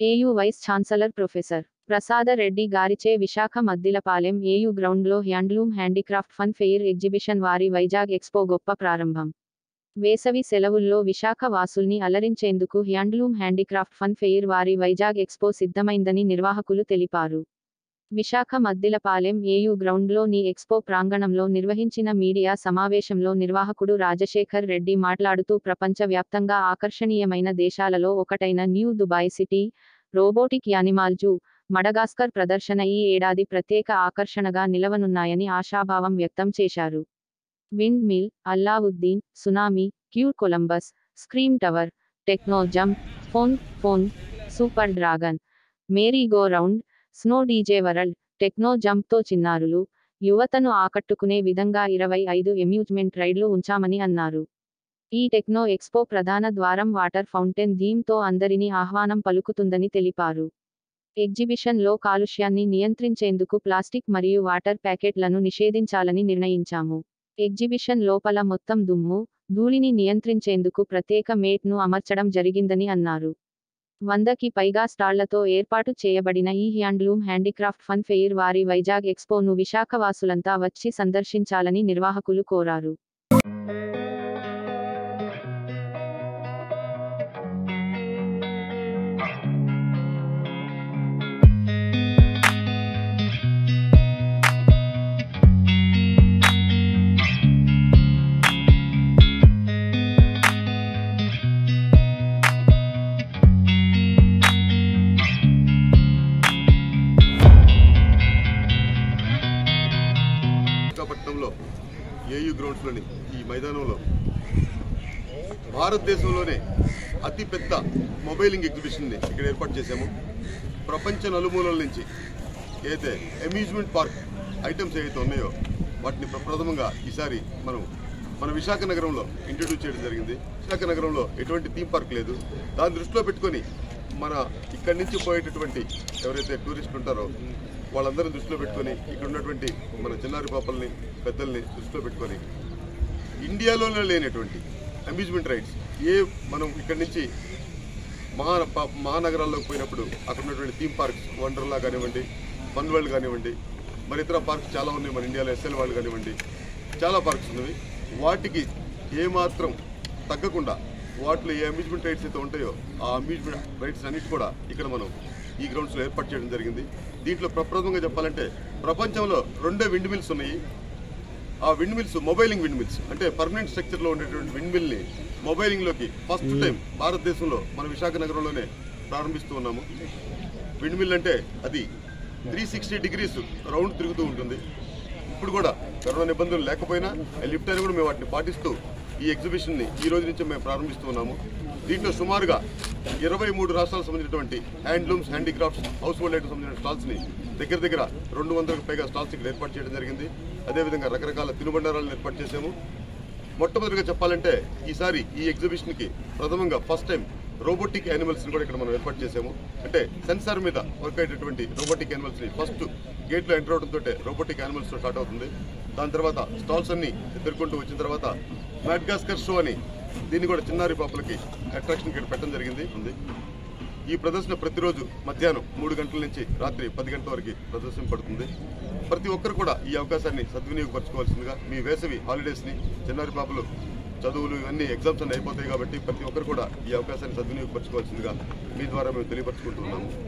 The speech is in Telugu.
AU vice chancellor professor Prasada Reddy గారిచే విశాఖ మద్దిలపాలెం ఏయూ గ్రౌండ్లో handloom handicraft fun fair exhibition వారి వైజాగ్ ఎక్స్పో గొప్ప ప్రారంభం. వేసవి సెలవుల్లో విశాఖ వాసుల్ని అలరించేందుకు హ్యాండ్లూమ్ హ్యాండీక్రాఫ్ట్ ఫన్ ఫెయిర్ వారి వైజాగ్ ఎక్స్పో సిద్ధమైందని నిర్వాహకులు తెలిపారు. విశాఖ మద్దిలపాలెం ఏయూ గ్రౌండ్లోని ఎక్స్పో ప్రాంగణంలో నిర్వహించిన మీడియా సమావేశంలో నిర్వాహకుడు రాజశేఖర్ రెడ్డి మాట్లాడుతూ ప్రపంచ వ్యాప్తంగా ఆకర్షణీయమైన దేశాలలో ఒకటైన new Dubai city, robotic animal zoo, Madagascar ప్రదర్శన ఈ ఏడాది ప్రత్యేక ఆకర్షణగా నిలవనున్నాయని ఆశాభావం వ్యక్తం చేశారు. Windmill, Allauddin, tsunami, cute Columbus, scream tower, techno jump, phone, super dragon, merry go round, snow DJ world, techno జంప్తో చిన్నారులు, యువతను ఆకట్టుకునే విధంగా 25 అమ్యూజ్మెంట్ రైడ్లు ఉంచామని అన్నారు. ఈ టెక్నో ఎక్స్పో ప్రధాన ద్వారం వాటర్ ఫౌంటైన్ థీమ్తో అందరినీ ఆహ్వానం పలుకుతుందని తెలిపారు. ఎగ్జిబిషన్లో కాలుష్యాన్ని నియంత్రించేందుకు ప్లాస్టిక్ మరియు వాటర్ ప్యాకెట్లను నిషేధించాలని నిర్ణయించాము. ఎగ్జిబిషన్ లోపల మొత్తం దుమ్ము, ధూళిని నియంత్రించేందుకు ప్రత్యేక మేట్ను అమర్చడం జరిగిందని అన్నారు. 100కి పైగా స్టాళ్లతో ఏర్పాటు చేయబడిన ఈ హ్యాండ్లూమ్ హ్యాండీక్రాఫ్ట్ ఫన్ ఫెయిర్ వారి వైజాగ్ ఎక్స్పోను విశాఖవాసులంతా వచ్చి సందర్శించాలని నిర్వాహకులు కోరారు. విశాఖపట్నంలో ఏయూ గ్రౌండ్స్లోని ఈ మైదానంలో భారతదేశంలోనే అతిపెద్ద మొబైలింగ్ ఎగ్జిబిషన్ని ఇక్కడ ఏర్పాటు చేశాము. ప్రపంచ నలుమూలల నుంచి ఏదైతే అమ్యూజ్మెంట్ పార్క్ ఐటమ్స్ ఏవైతే ఉన్నాయో వాటిని ప్రప్రథమంగా ఈసారి మన విశాఖ నగరంలో ఇంట్రడ్యూస్ చేయడం జరిగింది. విశాఖ నగరంలో ఎటువంటి థీమ్ పార్క్ లేదు. దాన్ని దృష్టిలో పెట్టుకొని మన ఇక్కడి నుంచి పోయేటటువంటి ఎవరైతే టూరిస్టులు ఉంటారో వాళ్ళందరినీ దృష్టిలో పెట్టుకొని ఇక్కడ ఉన్నటువంటి మన చిన్నారి పాపల్ని పెద్దల్ని దృష్టిలో పెట్టుకొని ఇండియాలోనే లేనటువంటి అమ్యూజ్మెంట్ రైడ్స్ మనం ఇక్కడి నుంచి మహానగరాల్లోకి పోయినప్పుడు అక్కడ ఉన్నటువంటి థీమ్ పార్క్స్ వండర్లా కానివ్వండి, ఫన్ వరల్డ్ కానివ్వండి, మరి ఇతర పార్క్స్ చాలా ఉన్నాయి. మన ఇండియాలో ఎస్ఎల్ వరల్డ్ కానివ్వండి, చాలా పార్క్స్ ఉన్నవి. వాటికి ఏమాత్రం తగ్గకుండా వాటిలో ఏ అమ్యూజ్మెంట్ రైడ్స్ అయితే ఉంటాయో ఆ అమ్యూజ్మెంట్ రైడ్స్ అన్నిటి కూడా ఇక్కడ మనం ఈ గ్రౌండ్స్లో ఏర్పాటు చేయడం జరిగింది. దీంట్లో ప్రప్రథమంగా చెప్పాలంటే ప్రపంచంలో 2 విండ్ మిల్స్ ఉన్నాయి. ఆ విండ్ మిల్స్ మొబైలింగ్ విండ్ మిల్స్ అంటే పర్మనెంట్ స్ట్రక్చర్లో ఉండేటువంటి విండ్ మిల్ని మొబైలింగ్లోకి ఫస్ట్ టైం భారతదేశంలో మన విశాఖ నగరంలోనే ప్రారంభిస్తూ ఉన్నాము. విండ్ మిల్ అంటే అది 360 డిగ్రీస్ రౌండ్ తిరుగుతూ ఉంటుంది. ఇప్పుడు కూడా కరోనా నిబంధనలు లేకపోయినా లిఫ్ట్ అని కూడా మేము వాటిని పాటిస్తూ ఈ ఎగ్జిబిషన్ని ఈ రోజు నుంచి మేము ప్రారంభిస్తూ ఉన్నాము. దీంట్లో సుమారుగా 23 రాష్ట్రాలకు సంబంధించినటువంటి handlooms, handicrafts, house hold items సంబంధించిన స్టాల్స్ని దగ్గర 200కు పైగా స్టాల్స్ ఇక్కడ ఏర్పాటు చేయడం జరిగింది. అదేవిధంగా రకరకాల తినుబండారాలను ఏర్పాటు చేశాము. మొట్టమొదటిగా చెప్పాలంటే ఈసారి ఈ ఎగ్జిబిషన్కి ప్రథమంగా ఫస్ట్ టైం రోబోటిక్ యానిమల్స్ని కూడా ఇక్కడ మనం ఏర్పాటు చేశాము. అంటే సెన్సార్ మీద వర్క్ అయ్యేటటువంటి రోబోటిక్ యానిమల్స్ని ఫస్ట్ గేట్లో ఎంటర్ అవడంతో రోబోటిక్ యానిమల్స్తో స్టార్ట్ అవుతుంది. దాని తర్వాత స్టాల్స్ అన్ని ఎదుర్కొంటూ వచ్చిన తర్వాత మడగాస్కర్ షో అని దీన్ని కూడా చిన్నారి పాపలకి అట్రాక్షన్ ఇక్కడ పెట్టడం జరిగింది. ఈ ప్రదర్శన ప్రతిరోజు మధ్యాహ్నం 3 గంటల నుంచి రాత్రి 10 గంటల వరకు ప్రదర్శన పడుతుంది. ప్రతి ఒక్కరు కూడా ఈ అవకాశాన్ని సద్వినియోగపరచుకోవాల్సిందిగా, మీ వేసవి హాలిడేస్ని, చిన్నారి పాపలు చదువులు ఇవన్నీ ఎగ్జామ్స్ అన్నీ అయిపోతాయి కాబట్టి ప్రతి ఒక్కరు కూడా ఈ అవకాశాన్ని సద్వినియోగపరచుకోవాల్సిందిగా మీ ద్వారా మేము తెలియపరచుకుంటున్నాము.